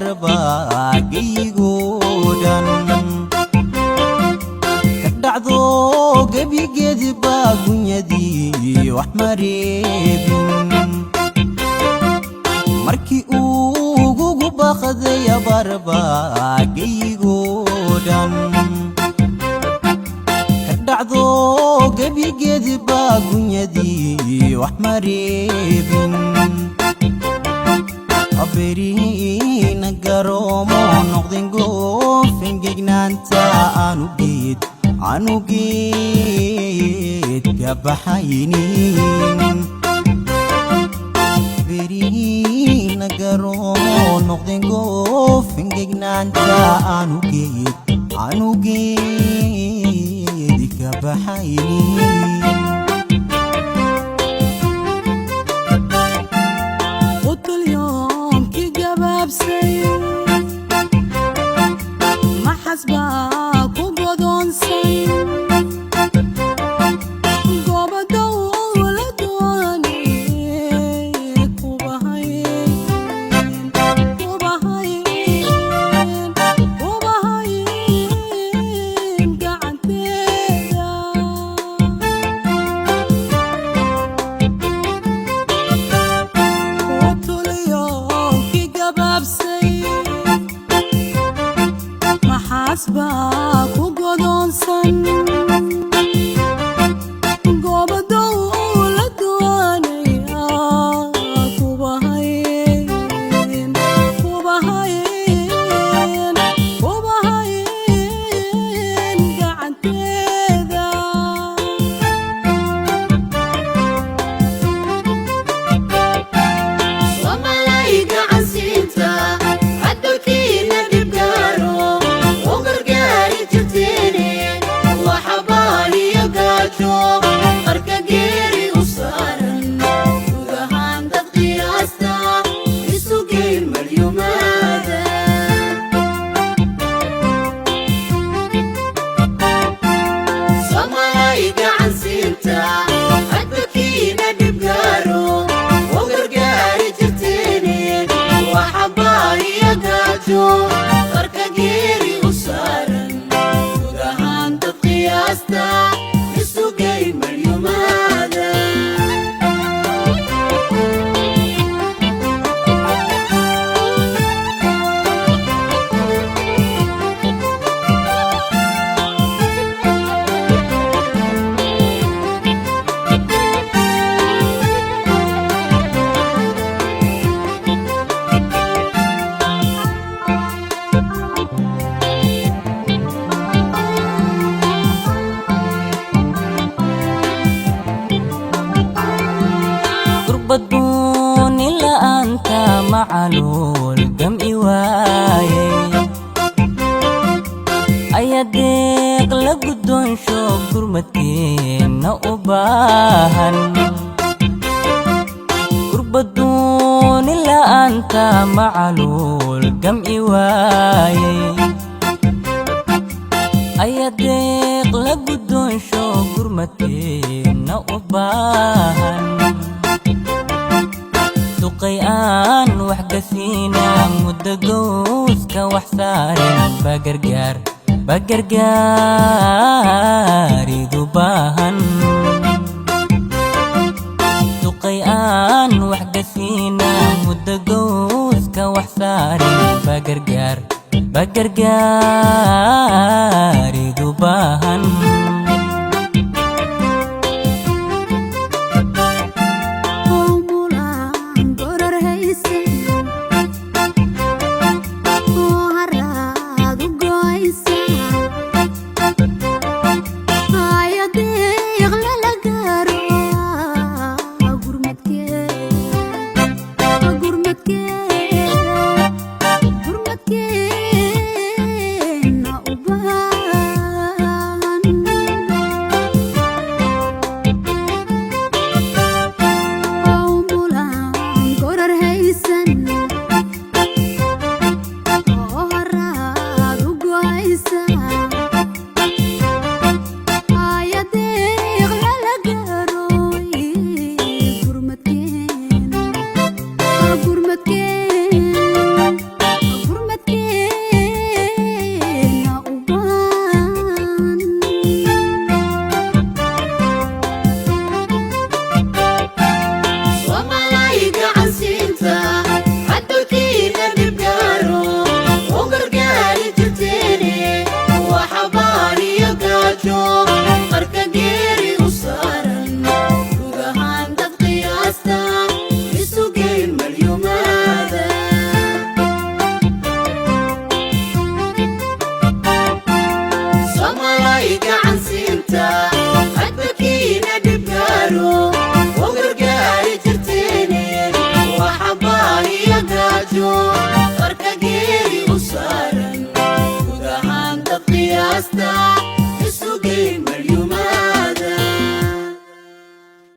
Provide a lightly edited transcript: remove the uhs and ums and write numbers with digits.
barbaaqiygoodhan kadhacdo gebigeedi baagunyadii wax mareebin markii ugu baqdaya barbaaqiygoodhan kadhacdo gebigeedi baagunyadii wax mareebin أبرينا قرومو نقضين قوفين جيجنانتا عنو جيت كبحينين أبرينا قرومو نقضين قوفين جيجنانتا عنو جيت كبحينين ما حسبك وقضونسي قوبة دولة دوانيك وبهايين قاعد بيدا وطول اليوم في قباب سيد حسبك وقضونسن قوبة دولة دوانيك وبهايين قاعد بيدا وملايقة عن سينتا عدوكينا ببقارو qarka geeri u saaran guud ahaan dad qiyaasta isu geyn malyumaada Soomaalay gacan siinta hadbakiina dhibgaaro oo gargaari jirteene waxa baariya gaajo qarka geeri u saaran guud ahaan dad qiyaasta بدون إلا أنت معلول جمعي وايي أيديك لقدون شوق قرمتين أباهن بدون إلا أنت معلول جمعي وايي أيديك لقدون شوق قرمتين أباهن duqayaan wax gasiina muddo gooska wax saareen bagargaaridu baahan duqayaan wax gasiina muddo gooska wax saareen bagargaaridu baahan Oh,